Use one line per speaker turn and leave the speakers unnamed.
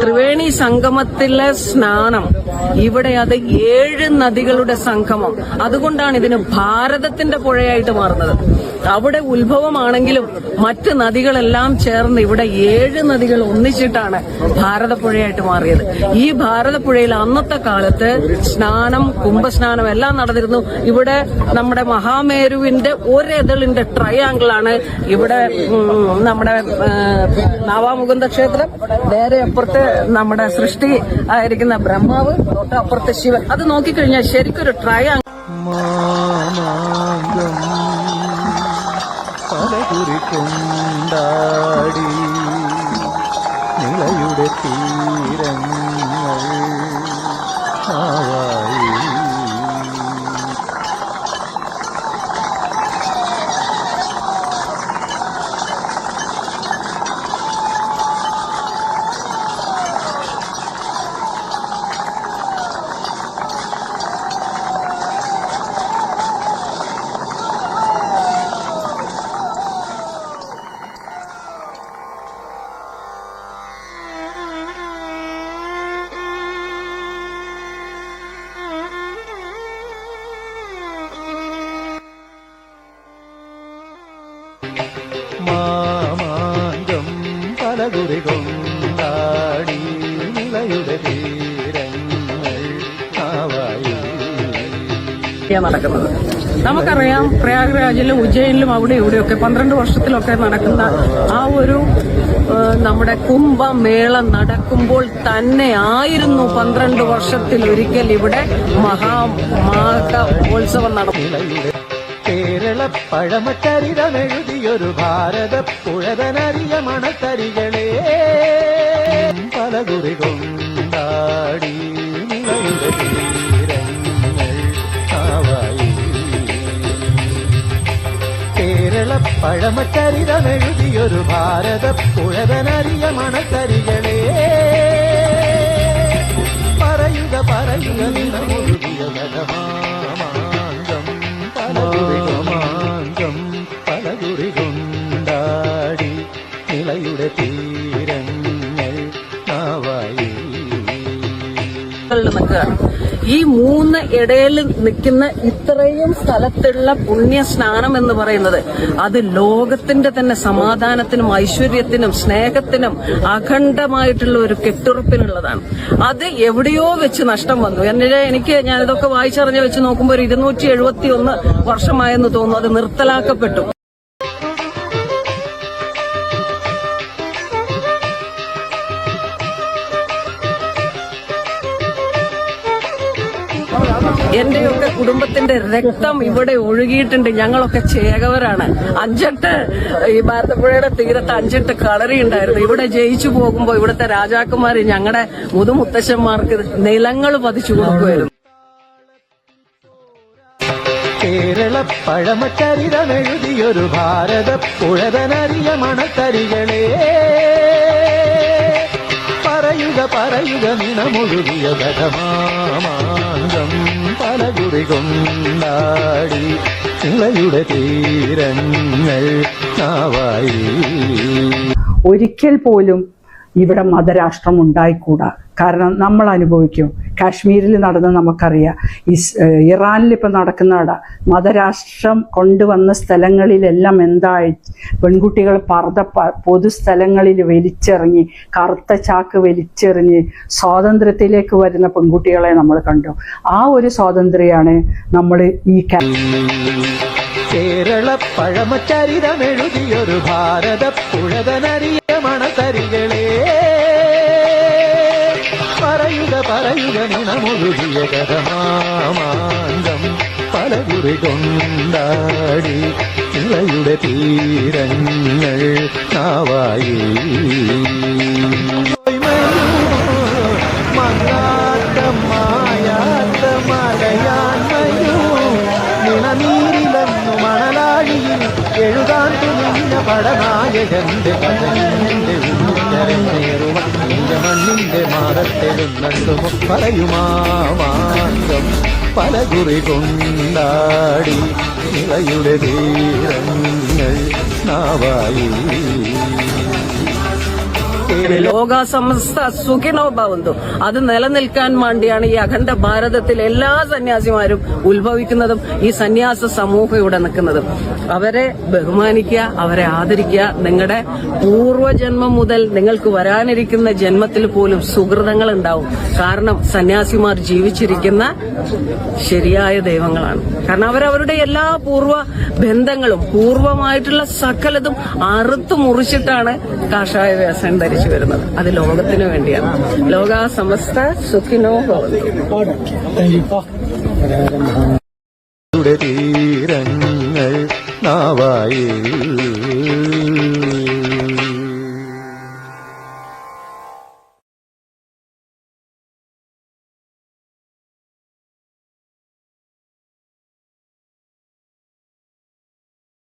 ത്രിവേണി സംഗമത്തിലെ സ്നാനം ഇവിടെ അത് 7 നദികളുടെ സംഗമം. അതുകൊണ്ടാണ് ഇതിന് ഭാരതത്തിന്റെ പുഴയായിട്ട് മാറുന്നത്. അവിടെ ഉത്ഭവമാണെങ്കിലും മറ്റ് നദികളെല്ലാം ചേർന്ന് ഇവിടെ 7 നദികൾ ഒന്നിച്ചിട്ടാണ് ഭാരതപ്പുഴയായിട്ട് മാറിയത്. ഈ ഭാരതപ്പുഴയിൽ അന്നത്തെ കാലത്ത് സ്നാനം, കുംഭസ്നാനം എല്ലാം നടന്നിരുന്നു. ഇവിടെ നമ്മുടെ മഹാമേരുവിന്റെ ഒരെതളിന്റെ ട്രയാങ്കിളാണ് ഇവിടെ നമ്മുടെ നാവാമുകുന്ദ ക്ഷേത്രം, നേരെ അപ്പുറത്ത് നമ്മുടെ സൃഷ്ടി ആയിരിക്കുന്ന ബ്രഹ്മാവ്, തൊട്ടപ്പുറത്ത് ശിവൻ. അത് നോക്കിക്കഴിഞ്ഞാൽ ശരിക്കൊരു ട്രയാങ്കിൾ.
നിലയുടെ തീരങ്ങൾ മാമാങ്കം പലകുറി കൊണ്ടാടി നിലയുടെ തീരങ്ങൾ
നടക്കുന്നത്. നമുക്കറിയാം, പ്രയാഗ്രാജിലും ഉജ്ജയിനിലും അവിടെ ഇവിടെയൊക്കെ 12 വർഷത്തിലൊക്കെ നടക്കുന്ന ആ ഒരു നമ്മുടെ കുംഭമേള നടക്കുമ്പോൾ തന്നെ ആയിരുന്നു 12 വർഷത്തിലൊരിക്കൽ ഇവിടെ മഹാമഹോത്സവം നടക്കും.
കേരള പഴമച്ചരിതമെഴുതിയൊരു ഭാരത പുഴതനറിയ മണത്തരികളെ പലകുറി കൊണ്ടാടി നിലയുടെ തീരങ്ങൾ ആവായി. കേരള പഴമച്ചരിതമെഴുതിയൊരു ഭാരത പുഴതനറിയ മണത്തരികളെ പറയുക പറയുക നിലമൊഴുകിയ കഥമാമാങ്കം പലകുറി കൊണ്ടാടി നിലയുടെ തീരങ്ങൾ ആവായി.
ഈ 3 ഇടയിൽ നിൽക്കുന്ന ഇത്രയും സ്ഥലത്തുള്ള പുണ്യസ്നാനം എന്ന് പറയുന്നത് അത് ലോകത്തിന്റെ തന്നെ സമാധാനത്തിനും ഐശ്വര്യത്തിനും സ്നേഹത്തിനും അഖണ്ഡമായിട്ടുള്ള ഒരു കെട്ടുറപ്പിനുള്ളതാണ്. അത് എവിടെയോ വെച്ച് നഷ്ടം വന്നു. ഞാനിതൊക്കെ വായിച്ചറിഞ്ഞ് വെച്ച് നോക്കുമ്പോൾ 271 വർഷമായെന്ന് തോന്നുന്നു അത് നിർത്തലാക്കപ്പെട്ടു. എന്റെയൊക്കെ കുടുംബത്തിന്റെ രക്തം ഇവിടെ ഒഴുകിയിട്ടുണ്ട്. ഞങ്ങളൊക്കെ ചേകവരാണ്. 5-8 ഈ ഭാരതപ്പുഴയുടെ തീരത്ത് 5-8 കളറി ഉണ്ടായിരുന്നു. ഇവിടെ ജയിച്ചു പോകുമ്പോൾ ഇവിടുത്തെ രാജാക്കന്മാര് ഞങ്ങളുടെ മുതുമുത്തശ്ശന്മാർക്ക് നിലങ്ങൾ പതിച്ചു കൊടുക്കുമായിരുന്നു.
കേരള പഴമച്ചരിതമെഴുതിയൊരു ഭാരത പുഴതനറിയ മണത്തരികളെ പറയുക പറയുക നിണമൊഴുകിയ കഥമാമാങ്കം പലകുറി കൊണ്ടാടി നിലയുടെ തീരങ്ങൾ ആവായി.
ഒരിക്കൽ പോലും ഇവിടെ മതരാഷ്ട്രം ഉണ്ടായിക്കൂടാ. കാരണം നമ്മൾ അനുഭവിക്കും. കാശ്മീരിൽ നടന്ന് നമുക്കറിയാം. ഇറാനിൽ ഇപ്പം നടക്കുന്ന മതരാഷ്ട്രം കൊണ്ടുവന്ന സ്ഥലങ്ങളിലെല്ലാം എന്തായി പെൺകുട്ടികൾ പൊതുസ്ഥലങ്ങളിൽ വലിച്ചെറിഞ്ഞ്, കറുത്ത ചാക്ക് വലിച്ചെറിഞ്ഞ് സ്വാതന്ത്ര്യത്തിലേക്ക് വരുന്ന പെൺകുട്ടികളെ നമ്മൾ കണ്ടു. ആ ഒരു സ്വാതന്ത്ര്യമാണ് നമ്മൾ ഈ
കേരള പഴമച്ചരിതമെഴുതിയൊരു ഭാരത പുഴതനറിയ മണത്തരികളെ പറയുക പറയുക നിണമൊഴുകിയ കഥമാമാങ്കം പലകുറി കൊണ്ടാടി നിലയുടെ തീരങ്ങൾ ആവായി. മങ്ങാത്ത മായാത്ത മലയാൻമയോ നിണനീരിലെന്നു മണലാഴിയിൽ എഴുതാൻ തുനിഞ്ഞ പടനായകന്റെ പദനിന്റെ ഉന്നരങ്ങേറുവ മണ്ണിന്റെ മാറത്തെഴുന്നള്ളുമോ പറയുമാമാങ്കം പലകുറി കൊണ്ടാടി നിലയുടെ തീരങ്ങൾ നാവായി.
ലോക സമസ്ത സുഖിനോ ഭവന്തു അത് നിലനിൽക്കാൻ വേണ്ടിയാണ് ഈ അഖണ്ഡ ഭാരതത്തിൽ എല്ലാ സന്യാസിമാരും ഉത്ഭവിക്കുന്നതും ഈ സന്യാസ സമൂഹം ഇവിടെ നിൽക്കുന്നതും. അവരെ ബഹുമാനിക്കുക, അവരെ ആദരിക്കുക. നിങ്ങളുടെ പൂർവ്വജന്മം മുതൽ നിങ്ങൾക്ക് വരാനിരിക്കുന്ന ജന്മത്തിൽ പോലും സുഹൃതങ്ങൾ ഉണ്ടാവും. കാരണം സന്യാസിമാർ ജീവിച്ചിരിക്കുന്ന ശരിയായ ദൈവങ്ങളാണ്. കാരണം അവരവരുടെ എല്ലാ പൂർവ്വ ബന്ധങ്ങളും പൂർവ്വമായിട്ടുള്ള സകലതും അറുത്തു മുറിച്ചിട്ടാണ് കാഷായ വേഷം ധരിച്ചു വരുന്നത്. അത് ലോകത്തിനു വേണ്ടിയാണ്. ലോക സമസ്ത സുഖിനോ ഭവന്തു.
തീരങ്ങൾ നാവായിൽ